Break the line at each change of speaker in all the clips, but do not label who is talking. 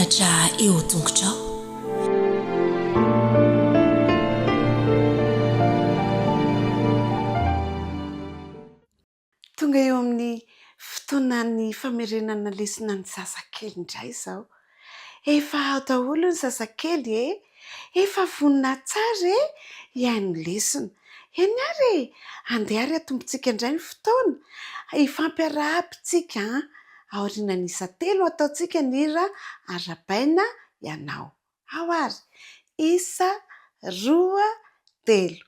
mianatra eo tongotrao.
Tonga eo amin'ny fotoanan'ny famerenana lesona ny zazakely indray izao. Efa ao daholo ny zazakely efa vonona tsara ihany lesona. Eny ary andeha ary atombotsika indray ny fotoana ifampiarahapitsika aorianan'isa 3 ataontsika ny hira arabaina ianao. Ao ary 1 2 3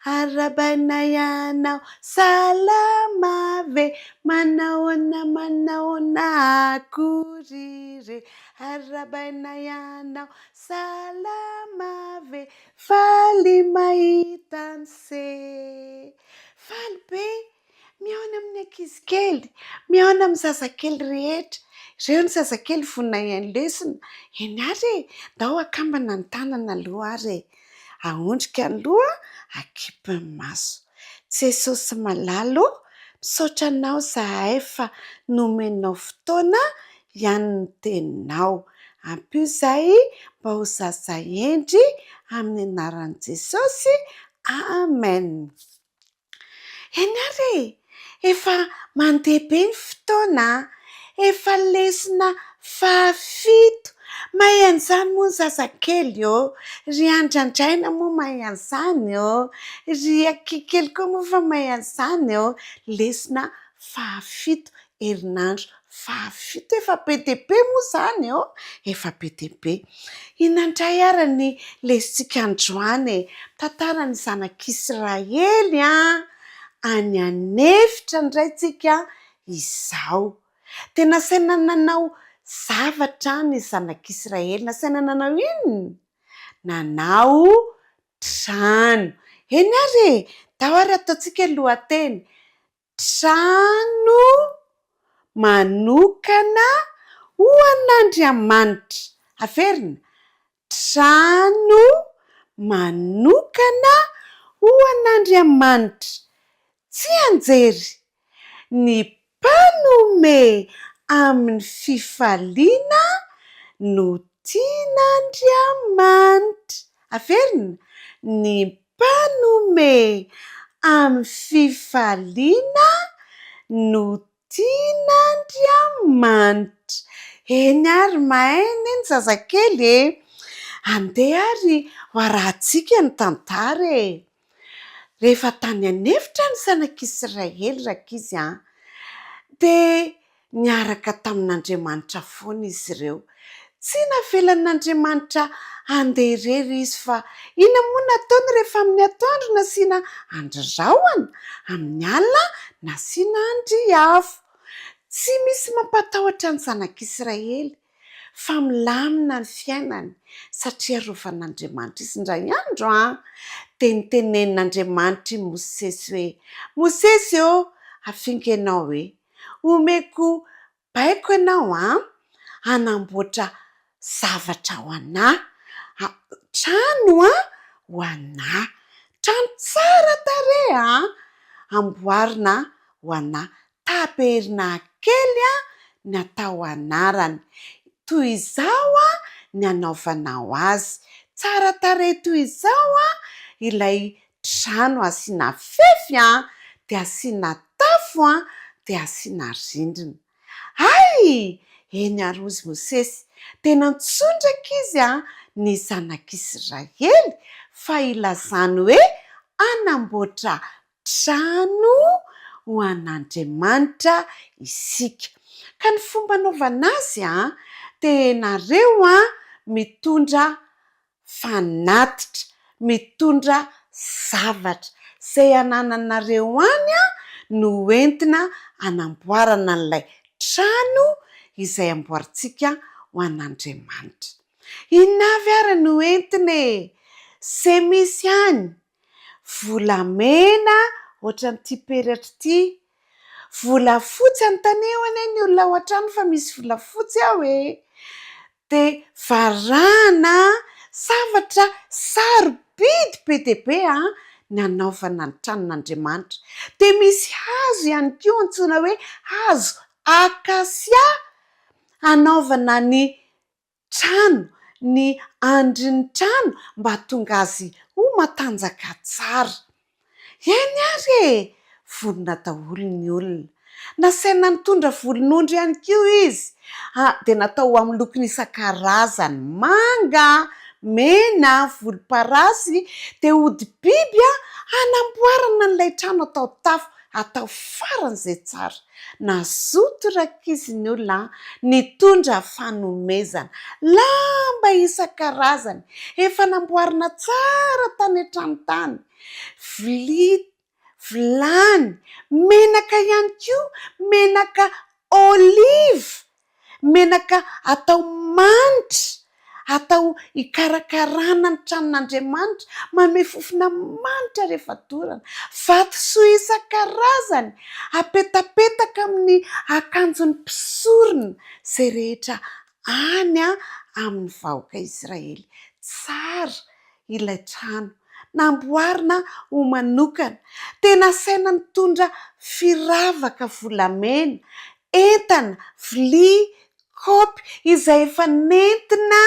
arabaina ianao salama ve manaona akory re arabaina ianao salama ve faly mahita anse. Faly be mihaona amin'ny ankizy kely, mihaona amin'ny zazakely rehetra. Ireo ny zazakely vonona ihany lesona. Eny ary ndao akambana ny tanana aloha ary ahondrika ny loha akipy ny maso. Jesosy malalo misaotra anao zahay fa nomenao fotoana ihany ny teninao. Ampio izay mba ho zaza endry amin'ny anaran'i Jesosy. Amen. Eny ary efa mandeha be ny fotoana, efa lesona 7. Mahay an'izany moa ny zazakely ry andrandraina moa mahay an'izany ry ankikely koa moa fa mahay an'izany lesona 7 herinandro 7. Efa be dia be moa izany efa be dia be. Inandray ary ny lesintsika androany tantara ny zanak'Israely any anefitra indray tsika izao. Dia nasaina nanao zavatra ny zanak'Israely. Nasaina nanao inona? Nanao trano. Eny ary dao ary ataontsika lohateny trano manokana ho an'Andriamanitra. Averina trano manokana ho an'Andriamanitra. Tsy anjery ny mpanome amin'ny fifaliana no tian'Andriamanitra. Averina ny mpanome amin'ny fifaliana no tian'Andriamanitra. Eny ary mahainy ny zazakely andeha ary ho arahantsika ny tantara rehefa tany anefitra ny zanak'Israely rakizy dia niaraka tamin'Andriamanitra foana izy ireo. Tsy navelan'Andriamanitra andeha irery izy fa ina moa nataony rehefa amin'ny atoandro nasiana androraoana, amin'ny alina nasiana andriafo. Tsy misy mampatahotra ny zanak'Israely fa milamina ny fiainany satria rovan'Andriamanitra izy indray andro dia nitenenin'Andriamanitra i Mosesy hoe Mosesy afinga ianao omeko baiko ianao hanamboatra zavatra ho anahy, trano ho anahy, trano tsara tarehy amboarina ho anahy. Taberna kely ny atao anarany. Toy izao ny anaovanao azy. Tsara tarehy toy izao ilay trano asiana fefy dia asiana tafo dia asiana rindrina. Eny ary ozy Mosesy dia nantsondraka izy ny zanak'Israely fa ilazany hoe anamboatra trano ho an'Andriamanitra isika. Ka ny fomba anaovana azy dia ianareo mitondra fanatitra, mitondra zavatra izay anananareo any no entina anamboarana an'ilay trano izay amboarintsika ho an'Andriamanitra. Inona avy ary no entina izay misy any? Volamena ohatran'ity peratra ity, volafotsy anontany eo anie ny olona ao an-trano fa misy volafotsy dia varahana zavatra sarobidy be dia be ny anaovana ny tranon'Andriamanitra. Dia misy hazo ihany koa antsoina hoe hazo akasia anaovana ny trano ny andrin'ny trano mba tonga azy ho matanjaka tsara. Eny ary volona daholo ny olona, nasaina nitondra volon'ondry ihany koa izy dia natao amin'ny lokony isan-karazany: manga, mena, volomparasy. Dia hodi-biby hanamboarana n'ilay trano atao tafo, atao faran'izay tsara. Nazoto rakizy ny olona nitondra fanomezana, lamba isan-karazany efa namboarina tsara tany an-trano tany, vilia, vilany, menaka ihany koa, menaka oliva, menaka atao manitra, atao hikarakarana ny tranon'Andriamanitra, manome fofona manitra rehefa dorana, vatosoa isan-karazany apetapetaka amin'ny akanjon'ny mpisorona, izay rehetra any amin'ny vahoaka Israely. Tsara ilay trano, namboarina ho manokana. Tena nasaina nitondra firavaka volamena, entana, vilia, kaopy izay efa nentina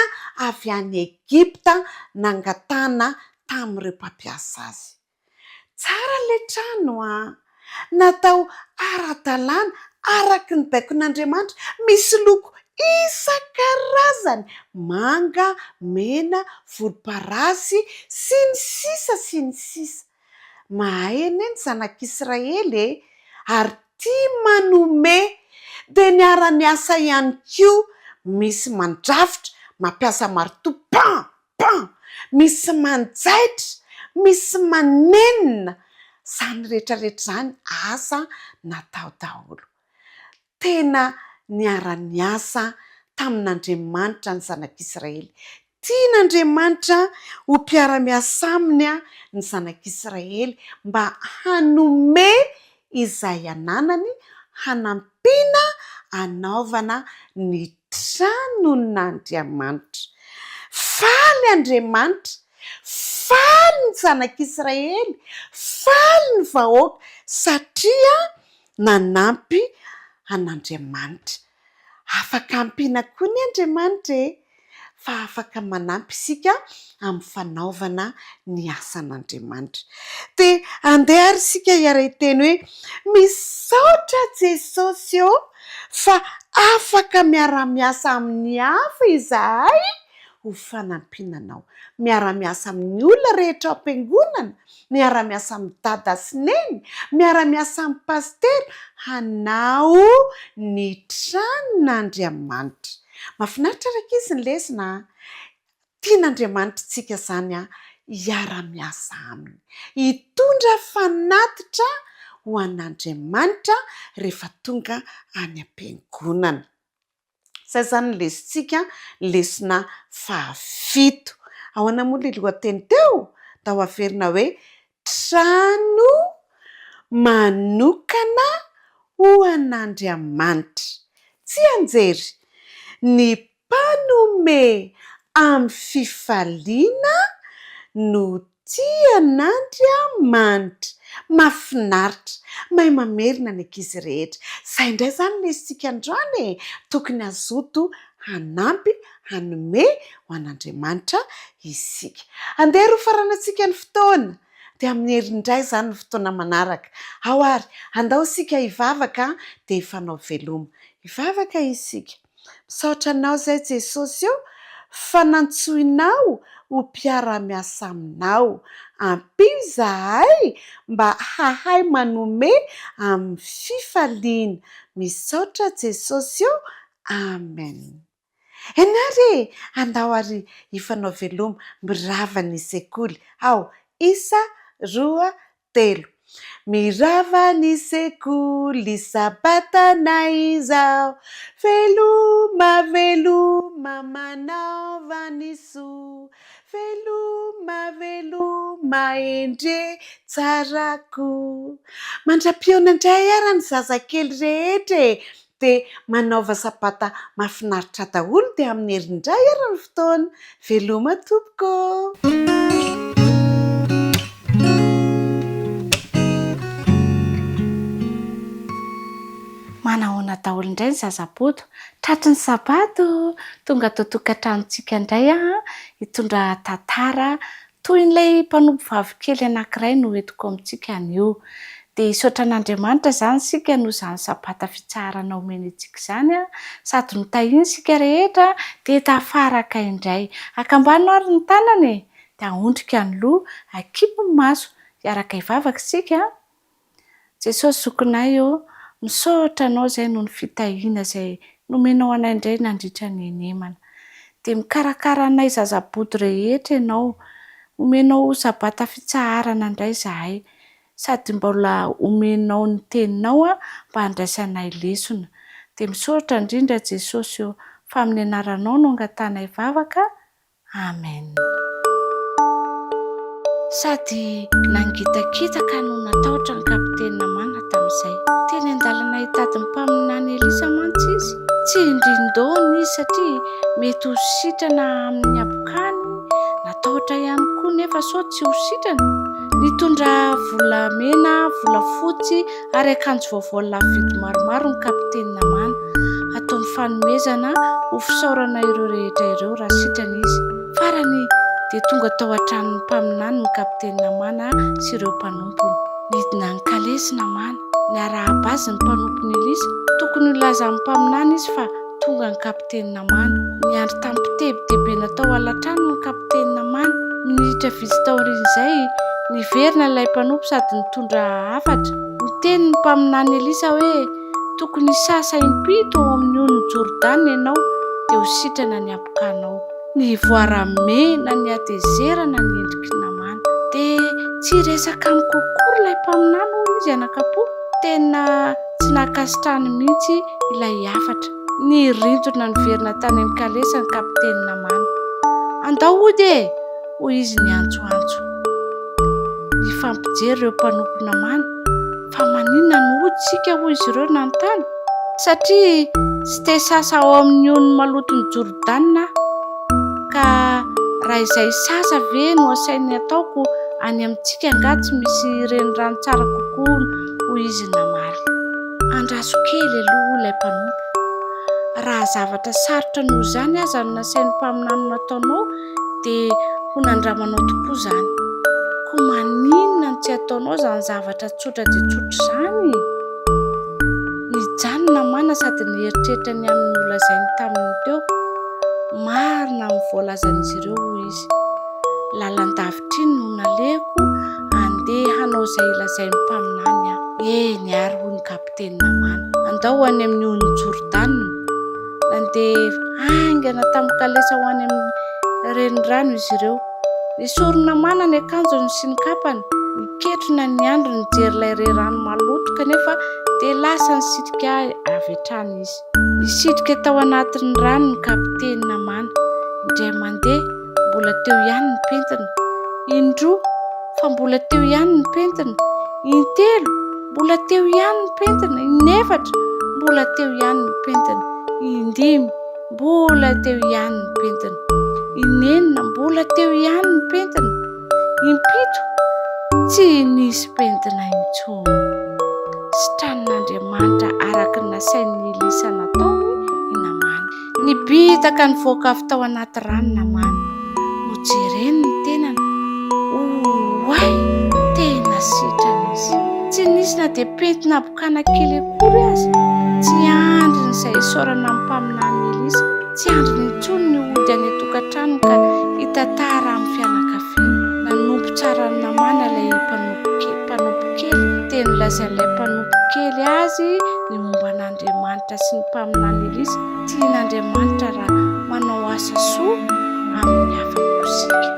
avy any Egipta nangatana tamin'ireo mpampiasa azy. Tsara ilay trano natao ara-dalàna araky ny baikon'Andriamanitra, misy loko isan-karazany: manga, mena, volomparasy sy ny sisa sy ny sisa. Mahay anie ny zanak'Israely ary tia manome. Dia ny ara-miasa ihany koa, misy mandrafitra, mampiasa marito, pan pan, misy manjaitra, misy manenina. Izany rehetrarehetra izany asa natao daholo. Tena niara-niasa tamin'Andriamanitra ny zanak'Israely. Tian'Andriamanitra ho mpiara-miasa aminy ny zanak'Israely mba hanome izay ananany, hanampiana hanaovana ny tranon'Andriamanitra. Faly Andriamanitra, faly ny zanak'Israely, faly ny vahoaka, satria nanampy an'Andriamanitra. Afaka ampiana koa ny Andriamanitra fa afaka manampy isika amin'ny fanaovana ny asan'Andriamanitra. Dia andeha ary isika hiara-teny hoe: misaotra Jesosy fa afaka miara-miasa amin'ny hafa izahay ho fanampiana anao. Miara-miasa amin'ny olona rehetra ao am-piangonana, miara-miasa amin'ny dada sy neny, miara-miasa amin'ny pastera, hanao ny tranon'Andriamanitra. Mahafinaritra rakizy ny lesona. Tian'Andriamanitra tsika izany hiara-miasa aminy, hitondra fanatitra ho an'Andriamanitra rehefa tonga any am-piangonana. Izay izany ny lesintsika, lesona 15. Ahoana moa ilay lohateny teo? Da ho averina hoe: trano manokana ho an'Andriamanitra. Tsy anjery, ny mpanome amin'ny fifaliana no tian'Andriamanitra. Mahafinaritra, mahay mamerina ny ankizy rehetra. Izay indray izany lesintsika androany. Tokony hazoto hanampy, hanome ho an'Andriamanitra isika. Andeha ro faranantsika ny fotoana, dia amin'ny herindray izany ny fotoana manaraka. Ao ary, andao isika hivavaka dia hifanao veloma. Hivavaka isika. Misaotra anao izay Jesosy fa nantsoinao ho mpiara-miasa aminao. Ampio izahay mba hahay manome amin'ny fifaliana. Misaotra Jesosy. Amen. Eny ary andao ary hifanao veloma mirava ny sekoly. Ao, 1, 2, 3. Mirava ny sekoly sabatana izao, veloma veloma manaova ny soa, veloma veloma endre tsarako. Mandra-pioana indray ary ny zazakely rehetra dia manaova sabata mahafinaritra daholo. Dia amin'ny herindray ary ny fotoana. Veloma tompoko. Manahoana daholo indray ny zazaboto. Tratry ny sabato tonga tao tokantranontsika indray hitondra tantara toy n'ilay mpanompo vavikely anankiray no entiko amintsika anio. Dia hisaotra an'Andriamanitra izany sika no izany sabata fitsarana omeny antsika izany sady notahiny sika rehetra dia tafaraka indray. Akambano ary ny tanany dia ahondrika ny loha, akipy ny maso, hiaraka hivavaka sika. Jesosy zokinay misaotra anao izay noho ny fitahiana izay nomenao anay indray nandritra ny enemana. Dia mikarakara anay zazaboto rehetra ianao. Omenao sabata fitsaharana indray izahay. Sady mbola omenao ny teninao mba handraisanay lesona. Dia misaotra indrindra Jesosy fa amin'ny anaranao no angatanay vavaka. Amen. Sady nangitakitaka no natahotra ny kapiteny Namana tamin'izay. Teny an-dalana hitady ny mpaminany Elisa mantsy izy. Tsy indrindoany izy satria mety ho sitrana amin'ny abokany. Natahotra ihany koa nefa sao tsy ho sitrana. Nitondra volamena, volafotsy ary akanjo vaovao lafo vidy maromaro ny kapiteny Namana. Ataony fanomezana ho fisaorana ireo rehetra ireo raha sitrana izy. Farany dia tonga tao an-tranon'ny mpaminany ny kapiteny Namana sy ireo mpanompony. Nidina ny kalesy Namana, niara-bazy ny mpanompony Elisa. Tokony ilaza amin'ny mpaminany izy fa tonga ny kapiteny Namana. Niandry tamin'ny mpitebiteby natao alatrano ny kapiteny Namana. Minitra vitsy tao aorian'izay niverina ilay mpanompo sady nitondra hafatra. Niteny ny mpaminany Elisa hoe tokony sasa impito ao amin'ny on'ny Jordana ianao dia ho sitrana ny abokanao. Ny voaramena ny atezerana ny endriky Namana. Dia tsy resaka amin'ny kokory ilay mpaminany hoy izy anakapo. Tena tsy nakasitrany mihitsy ilay hafatra. Ny rintona niverina tany amin'ny kalesa ny kapiteny Namana. Andao hody hoy izy niantsoantso. Nifampijery ireo mpanompo Namana. Fa maninona no hodisika hoy izy ireo nanontany. Satria tsy te sasa ao amin'ny on'ny malotony Jordana. Ka raha izay sasa ve no asainy ataoko any amintsika nga tsy misy renirano tsara kokoa hoy izy namaly. Andraso kely aloha ilay mpanompo. Raha zavatra sarotra noho izany aza no nasainy mpaminany nataonao dia ho nandramanao tokoa izany. Ko maninona no tsy ataonao izany zavatra tsotra dia tsotra izany? Nijanona Namana sady nieritreritra ny amin'ny nolazainy taminy teo. Marina amin'ny voalazan'izy ireo hoy izy. Lalan-davitra iny no naleko andeha hanao izay ilazainy mpaminany aho. Niary hoy ny kapiteny Namana. Andao ho any amin'ny on'ny Jordana. Nandeha haingana tamin'ny kalesa ho any amin'ny renirano izy ireo. Nisorona Namana ny akanjony sy ny kapany. Niketrona ny andro nijery ilay renirano maloto kanefa dia lasa nisitrika avy hatrany izy. Nisitrika tao anatin'ny rano ny kapiteny Namana. Indray mandeha mbola teo ihany ny pentina. Indroa fa mbola teo ihany ny pentina. Intelo mbola teo ihany ny pentina. Inefatra mbola teo ihany ny pentina. Indimy mbola teo ihany ny pentina. Inenina mbola teo ihany ny pentina. Impito tsy nisy pentina intsony. Sitran'Andriamanitra araka ny nasain'ny Elisa nataony i Namana. Nibitaka ny voakavy tao anaty rano Namana. Nojereny ny tenany. Oay, tena sitrana izy. Tsy nisy na dia pentina abokana kely akory aza. Tsy andriny izay isaorana amin'ny mpaminany Elisa. Tsy andriny intsony ny ody any an-tokantrano ka hitantara amin'ny fianakaviana. Nanompo tsara ny Namana ilay mpanompo kely. Teny lazain'ilay mpanompo kely azy ny momba an'Andriamanitra sy ny mpaminany Elisa. Tian'Andriamanitra raha manao asa soa amin'ny hafa-bosika.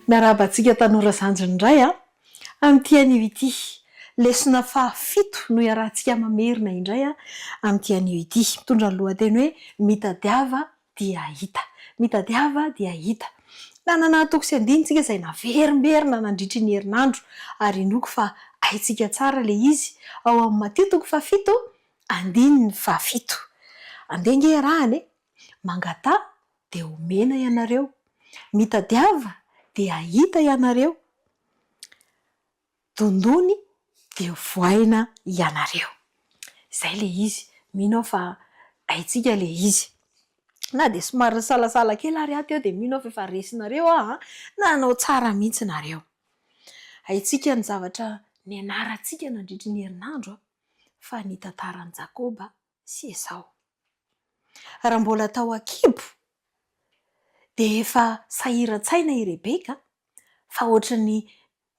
Miarabantsika tanora zanjony indray amin'ity anio ity. Lesona fahafito no iarahantsika mamerina indray amin'ity anio ity. Mitondra ny lohateny hoe mitadiava dia hita. Mitadiava dia hita. Nanana toko sy andinitsika izay naverimberina nandritry ny herinandro ary inoko fa haitsika tsara le izy. Ao amin'ny Mateo toko fahafito, andininy fahafito. Andengerahany mangata dia omena ianareo. Mitadiava dia ahita ianareo, dondony dia voaina ianareo. Izay le izy, mino aho fa haitsika le izy. Na dia somary salasala kely ary ato eo dia mino aho fa efa resinareo nanao tsara mihitsy nareo. Haitsika ny zavatra nianarantsika nandritra ny herinandro fa ny tantaran'i Jakoba sy Esau. Raha mbola tao an-kibo dia efa sahiran-tsaina i Rebeka fa ohatran'ny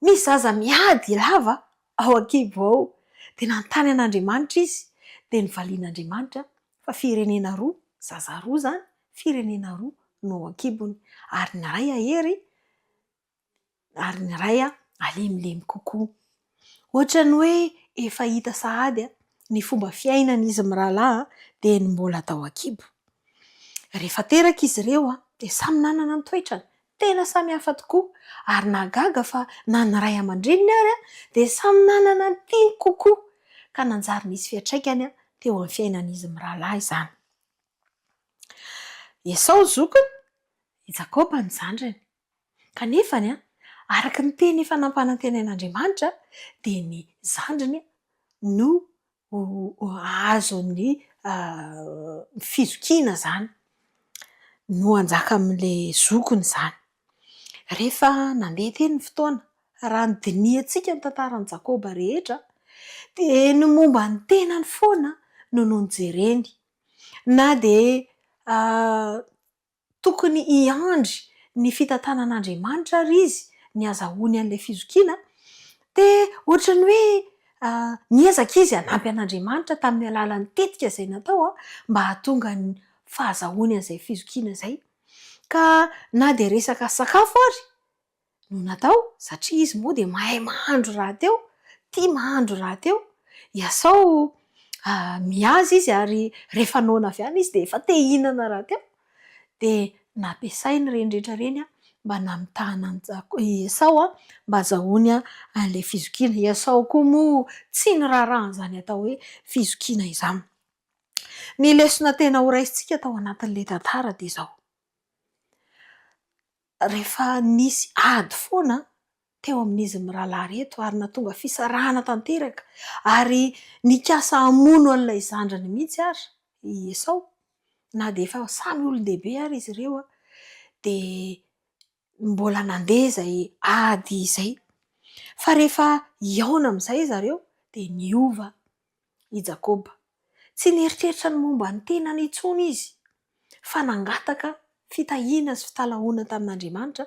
misy zaza miady lava ao an-kibo ao, dia nanontany an'Andriamanitra izy dia nivalian'Andriamanitra fa firenena roa, zaza roa zany, firenena roa no ao an-kibony, ary ny iray ahery ary ny iray alemilemy kokoa. Ohatran'ny hoe efa hita sahady ny fomba fiainan'izy mirahalahy dia ny mbola tao an-kibo. Rehefa teraka izy ireo dia samy nanana ny toetrany, tena samy hafa tokoa, ary nahagaga fa na ny ray aman-dreniny ary dia samy nanana ny tiany kokoa, ka nanjary nisy fiantraikany teo amin'ny fiainan'izy mirahalahy izany. Esau zokiny, i Jakoba ny zandrany, kanefany araka ny teny efa nampanantenan'Andriamanitra dia ny zandrany no azo ny fizokiana zany, no anjaka amin'ile zokiny zany. Rehefa nandeha teny ny fotoana, raha ny diniantsika ny tantaran'i Jakoba rehetra dia ny momba ny tenany foana no nojereny, na dia tokony hiandry ny fitantanan'Andriamanitra ary izy ny azahoany an'ilay fizokiana, dia ohatran'ny hoe niezaka izy hanampy an'Andriamanitra tamin'ny alalan'ny tetika izay natao mba hahatonga ny fahazahoany an'izay fizokiana izay. Ka na dia resaka sakafo ary no natao, satria izy moa dia mahay mahandro rahateo, tia mahandro rahateo. I Esau mihaza izy ary rehefa noana avy any izy dia efa te hihinana rahateo, dia nampiasainy reny rehetra reny mba namitahana i Esau mba azahoany an'ilay fizokiana. I Esau koa moa tsy niraharaha izany atao hoe fizokiana izany. Ny lesona tena ho raisintsika tao anatin'ilay tantara dia izao: rehefa nisy ady foana teo amin'izy mirahalahy reto ary nahatonga fisarahana tanteraka ary nikasa hamono an'ilay zandrany mihitsy ary i Esau, na dia efa samy olon-dehibe ary izy ireo dia mbola nandeha izay ady izay. Fa rehefa hiaona amin'izay zareo dia niova i Jakoba. Tsy nieritreritra ny momba ny tenany intsony izy, fa nangataka fitahiana sy fitalahoana tamin'Andriamanitra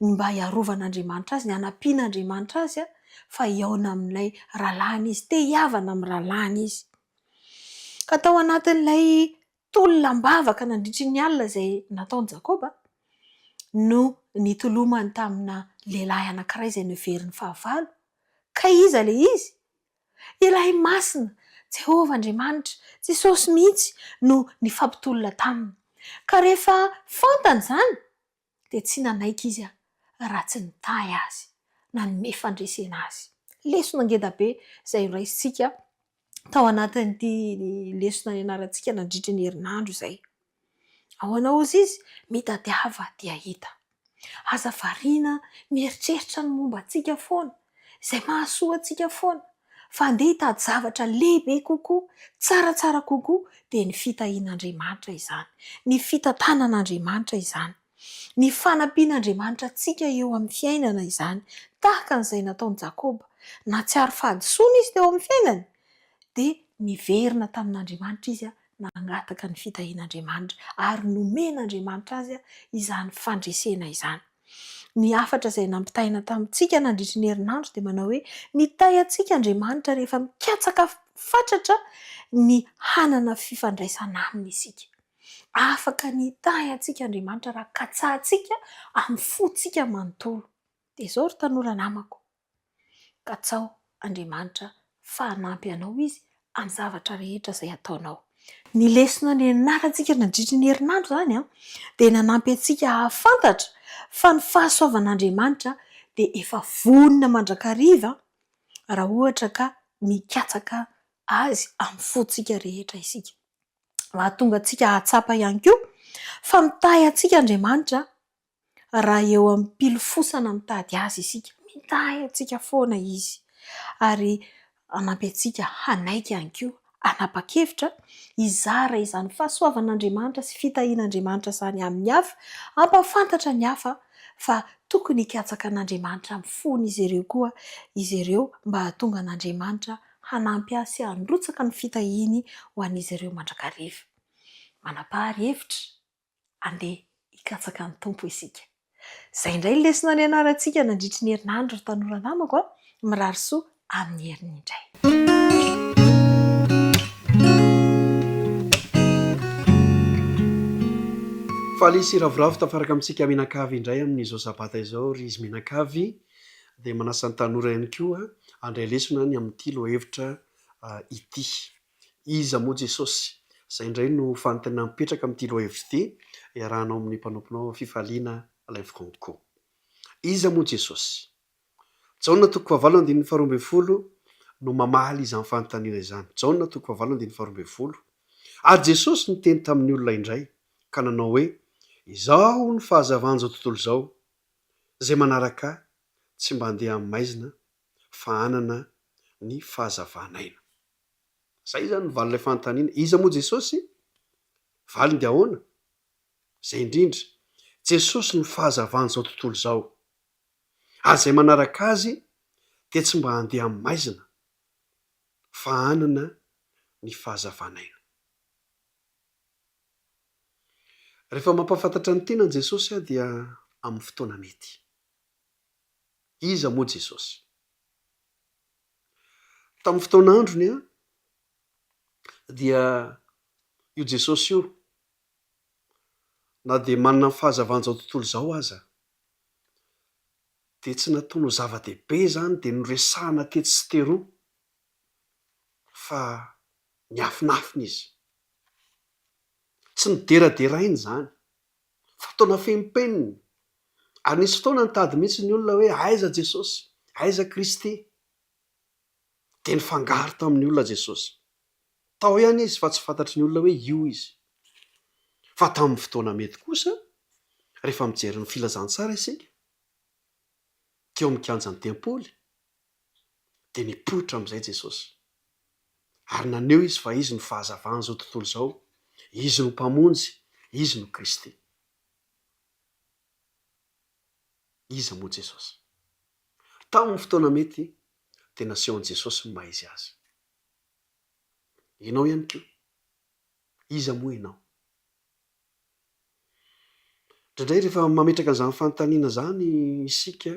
mba hiarovana azy, ny hanampian'Andriamanitra azy fa hiaona amin'ilay rahalahiny izy, te hiavana amin'ny rahalahiny izy. Ka tao anatin'ilay tolona-mbavaka nandritry ny alina izay nataon'i Jakoba no nitolomany tamina lehilahy anankiray izay noveriny fahavalo. Ka iza le izy? Ilay masina Jehovah Andriamanitra, Jesosy mihitsy no nifampitolona taminy. Ka rehefa fantany izany dia tsy nanaiky izy raha tsy nitahy azy, nanome fandresena azy. Lesona ngeda be izay raisintsika tao anatin'ity lesona nianarantsika nandritra ny herinandro izay. Ahoana ozy izy? Mitadiava dia hita. Aza variana mieritreritra ny momba antsika foana, izay mahasoa antsika foana, fa andeha hitady zavatra lehibe kokoa, tsaratsara kokoa, dia ny fitahian'Andriamanitra izany, ny fitantanan'Andriamanitra izany, ny fanampian'Andriamanitra antsika eo amin'ny fiainana izany, tahaka an'izay nataon'i Jakoba. Na tsy ary fahadisoana izy teo amin'ny fiainany, dia niverina tamin'Andriamanitra izy nangataka ny fitahian'Andriamanitra ary nomen'Andriamanitra azy izany fandresena izany. Ny hafatra izay nampitahina tamintsika nandritra ny herinandro dia manao hoe mitahy antsika Andriamanitra rehefa mikatsaka fatratra ny hanana fifandraisana aminy isika. Afaka nitahy antsika Andriamanitra raha katsahantsika amin'ny fontsika manontolo. Dia izao ry tanora namako, katsao Andriamanitra fa hanampy anao izy amin'ny zavatra rehetra izay ataonao. Ny lesona nianarantsika nandritra ny herinandro izany dia nanampy antsika hahafantatra fa ny fahasoavan'Andriamanitra dia efa vonona mandrakariva raha ohatra ka mikatsaka azy amin'ny fontsika rehetra isika. Mahatonga antsika hahatsapa ihany koa fa mitahy antsika Andriamanitra raha eo amin'ny pilofosana mitady azy isika, mitahy antsika foana izy ary anampy antsika hanaiky ihany koa, hanapa-kevitra hizara izany fahasoavan'Andriamanitra sy fitahian'Andriamanitra izany amin'ny hafa, ampafantatra ny hafa fa tokony hikatsaka an'Andriamanitra amin'ny fon'izy ireo koa izy ireo mba hahatonga an'Andriamanitra hanampy azy sy handrotsaka ny fitahiny ho an'izy ireo mandrakariva. Manapahari-hevitra andeha hikatsaka ny tompo isika. Izay indray ny lesona ny anarantsika nandritry ny herinandro ry tanora namako a, mirary soa amin'ny heriny indray.
Faly sy ravoravo tafaraka amintsika mianakavy indray amin'izao sabata izao ry izy mianakavy dia manasa ny tanora ihany koa andray lesona ny amin'ity lohahevitra ity. Iza moa Jesosy? Izay indray no fanontaniana mipetraka amin'ity lohahevitra ity iarahanao amin'ny mpanomponao fifaliana Alain Franco. Iza moa Jesosy? Jaona 7:12 no mamaly izany fanontaniana izany. Jaona 7:12. Ary Jesosy niteny tamin'ny olona indray ka nanao hoe, izao ny fahazavan'izao tontolo izao, izay manaraka tsy mba handeha amin'ny maizina fa hanana ny fahazavanaina. Zay zany ny valilay fanontaniana. Iza moa Jesosy? Valiny dia ahoana? Zay indrindra, Jesosy ny fahazavan'izao tontolo izao. Ary izay manaraka azy dia tsy mba handeha amin'ny maizina fa hanana ny fahazavanaina. Rehefa mampafantatra ny tenany Jesosy dia amin'ny fotoana mety. Iza moa Jesosy? Tamin'ny fotoana androny dia io Jesosy io na dia manana fahazavan'izao tontolo izao aza dia tsy nataony ho zava-dehibe zany dia noresahana tetsy sy teroa fa niafinafina izy. Tsy nideraderainy zany, fotoana femipeniny. Ary nisy fotoana nitady mihitsy ny olona hoe aiza Jesosy? Aiza Kristy? Dia nifangaro tamin'ny olona Jesosy. Tao ihany izy fa tsy fantatry ny olona hoe io izy. Fa tamin'ny fotoana mety kosa, rehefa mijery ny filazantsara isika, teo amin'ny kianjan'ny tempoly, dia nipoitra amin'izay Jesosy. Ary naneo izy fa izy no fahazavan'izao tontolo izao, izy no mpamonjy, izy no Kristy. Iza moa Jesosy? Tamin'ny fotoana mety dia nasehon'i Jesosy ny maha izy azy. Ianao ihany koa, iza moa ianao? Indraindray rehefa mametraka an'izany fanontaniana zany isika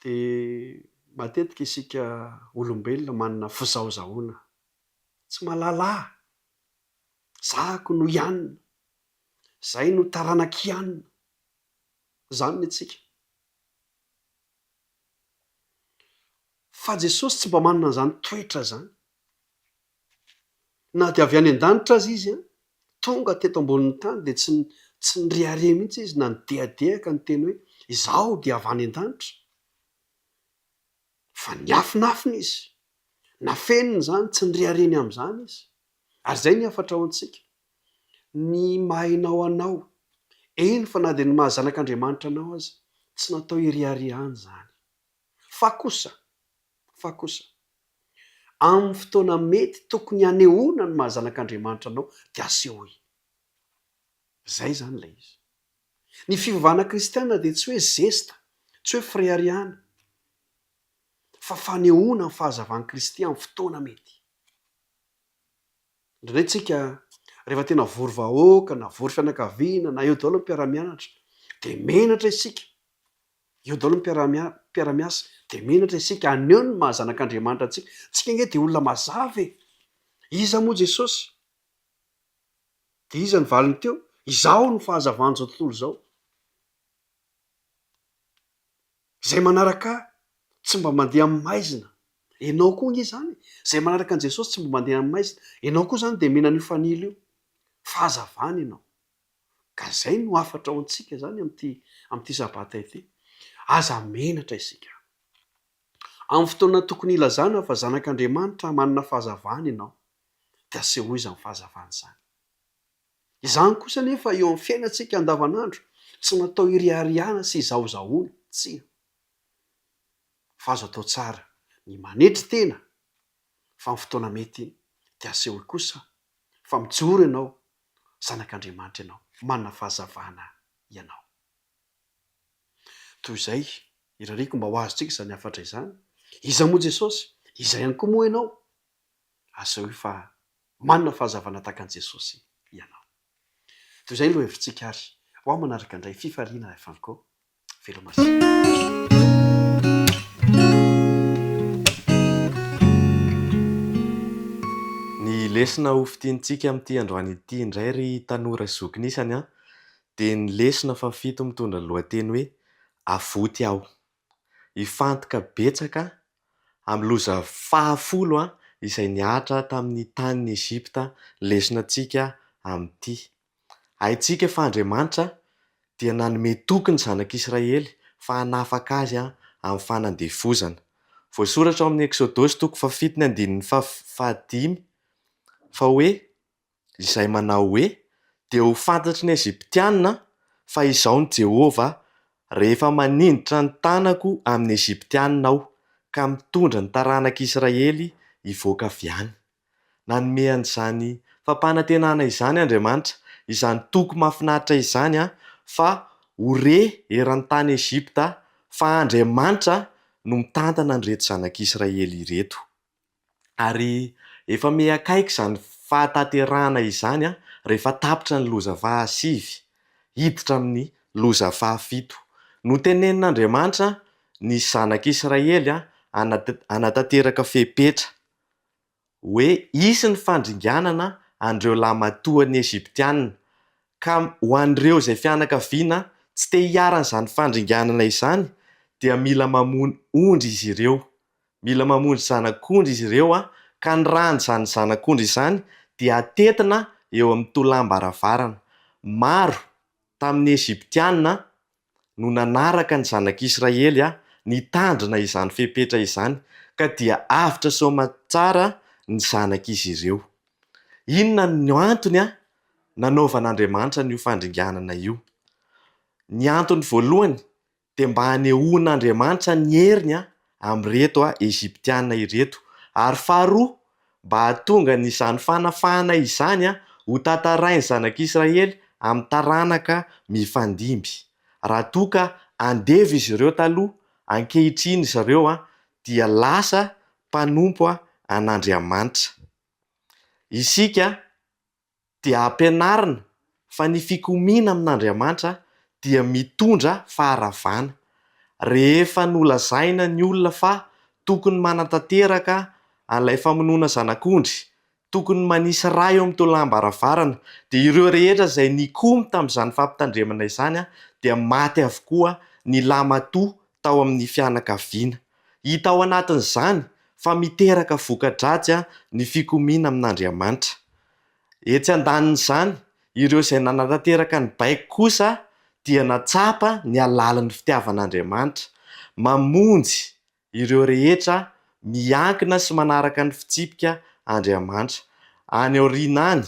dia matetika isika olombelona manana fizahozahoana. Tsy mahalala. Zahako no ianina. Zay no taranakianina. Zany ny antsika. Fa Jesosy tsy mba manana an'izany toetra zany. Na dia avy any an-danitra azy izy tonga teto ambonin'ny tany dia tsy nirehare mihitsy izy na nidehadehaka ny teny hoe izaho dia avy any an-danitra. Fa niafinafina izy. Nafeniny zany, tsy nirihareny amin'izany izy. Ary zay ny afatra ao antsika. Ny mahainao anao, eny fa na dia ny mahazanak'Andriamanitra anao aza, tsy natao hiriharihany zany. Fa kosa, amin'ny fotoana mety tokony hanehoana ny mahazanak'Andriamanitra anao dia asehoy. Zay zany ilay izy. Ny fivavahana kristiana dia tsy hoe zesta, tsy hoe firehariana, fa fanehoana ny fahazavan'i Kristy amin'ny fotoana mety. Indraindray tsika rehefa tena vory vahoaka na vory fianakaviana na eo daholo ny mpiara-mianatra dia menatra isika. Eo daholo ny mpiara-miasa dia menatra isika haneho ny mahazanak'Andriamanitra antsika. Tsika nge dia olona mazava e. Iza moa Jesosy? Dia iza ny valiny teo? Izao ny fahazavan'izao tontolo izao. Izay manaraka tsy mba mandeha amin'ny maizina. Ianao koa nge zany. Izay manaraka an' Jesosy tsy mba mandeha amin'ny maizina. Ianao koa zany dia mena an'io fanilo io. Fahazavana ianao. Ka zay no afatra ao antsika zany amin'ity sabata ity. Aza menatra isika. Amin'ny fotoana tokony ilazana fa zanak'Andriamanitra manana fahazavana ianao dia asehoy izany fahazavana izany. Izany kosa nefa eo amin'ny fiainantsika andavanandro tsy natao iriariana sy izahozahoana tsy, fa azo atao tsara ny manetry tena fa ny fotoana mety dia aseho kosa fa mijoro ianao, zanak'Andriamanitra ianao, manana fahazavana ianao. Toy izay irariko mba ho azontsika izany hafatra izany, iza moa Jesosy, izay ihany koa moa ianao, aseho fa manana fahazavana tahaka an'i Jesosy ianao. Toy izay aloha hevitsika ary ho aho manaraka indray fifaliana efanko velomasi.
Ny lesona ho fitiantsika amin'ity androany ity indray ry tanora zokinisany dia ny lesona fa 7 mitondra ny lohateny hoe avoty aho. Ifantoka betsaka amin'ny loza 10 izay niatra tamin'ny tanin'ny Ezipta lesonantsika amin'ity. Haintsika fa Andriamanitra dia nanome toky ny zanak'Israely fa hanafaka azy amin'ny fanandevozana. Voasoratra ao amin'ny Exodosy 7:5 fa hoe izay manao hoe dia ho fantatry ny Eziptianina fa izaho ny Jehovah rehefa maninditra ny tanako amin'ny Eziptianina aho ka mitondra ny taranak'Israely hivoaka avy any. Nanome an'izany fampanantenana izany Andriamanitra, izany toky mahafinaritra izany fa hore eran'ny tany Ezipta fa Andriamanitra no mitantana an'ireto zanak'Israely ireto. Ary efa miakaiky izany fahatanterahana izany rehefa tapitra ny loza 7 hiditra amin'ny loza 7. Notenen'Andriamanitra ny zanak'Israely hanatanteraka fepetra hoe hisy ny fandringanana an'ireo lamatoan'ny Eziptianina, ka ho an'ireo izay fianakaviana tsy te hiaran'izany fandringanana izany dia mila mamono ondry izy ireo, mila mamondry zanak'ondry izy ireo ka ny ran'izany zanak'ondry izany dia atetina eo amin'ny tolam-baravarana. Maro tamin'ny Eziptianina no nanaraka ny zanak'Israely nitandrina izany fepetra izany ka dia avitra soamantsara ny zanak'izy ireo. Inona no antony nanaovan'Andriamanitra n'io fandringanana io? Ny antony voalohany dia mba hanehoan'Andriamanitra ny heriny amin'ireto Eziptianina ireto, ary faharoa mba hahatonga n'izany fanafahana izany ho tantarain'ny zanak'Israely amin'ny taranaka mifandimby. Raha toa ka andevy izy ireo taloha, ankehitriny izy ireo dia lasa mpanompo an'Andriamanitra. Isika dia ampianarina fa ny fikomiana amin'Andriamanitra dia mitondra faharavana. Rehefa nolazaina ny olona fa tokony manatanteraka an'ilay famonoana zanak'ondry, tokony manisy ra eo amin'ny tolam-baravarana, dia ireo rehetra izay nikomy tamin'izany fampitandremana izany dia maty avokoa ny lamatoa tao amin'ny fianakaviana. Hita ao anatin'izany fa miteraka voka-dratsy ny fikomiana amin'Andriamanitra. Etsy andanin'izany, ireo izay nanatanteraka ny baiko kosa dia natsapa ny alalan'ny fitiavan'Andriamanitra, mamonjy ireo rehetra miankina sy manaraka ny fitsipika Andriamanitra. Any aoriana any,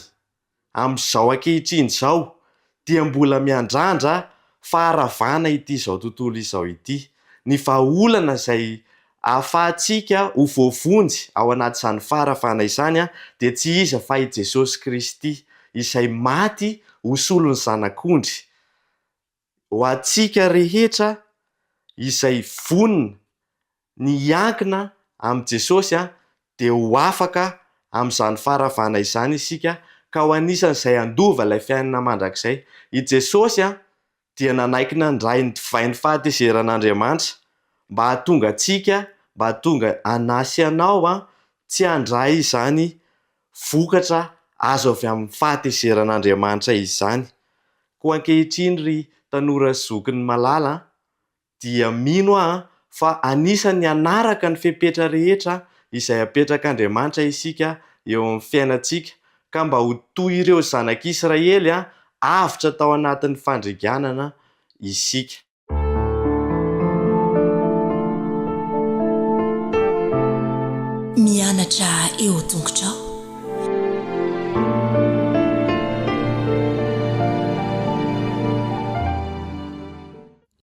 amin'izao ankehitriny izao, dia mbola miandrandra faharavana ity izao tontolo izao ity. Ny vahaolana izay ahafahantsika ho voavonjy ao anatin'izany faharavana izany dia tsy iza fa i Jesosy Kristy izay maty ho solon'ny zanak'ondry. Ho antsika rehetra izay vonona ny hiankina amin'i Jesosy dia ho afaka amin'izany faharavana izany isika, ka ho anisan'izay andova ilay fiainana mandrakizay. I Jesosy dia nanaiky nandray ny divain'ny fahatezeran'Andriamanitra mba hahatonga antsika, mba hahatonga anasy anao tsy handray izany vokatra azo avy amin'ny fahatezeran'Andriamanitra izany. Koa ankehitriny ry tanora zokiny malala, dia mino fa anisany hanaraka ny fepetra rehetra izay apetrak'Andriamanitra isika eo amin'ny fiainantsika, ka mba ho toy ireo zanak'Israely avitra tao anatin'ny fandringanana isika.
Mianatra eo an-tongotrao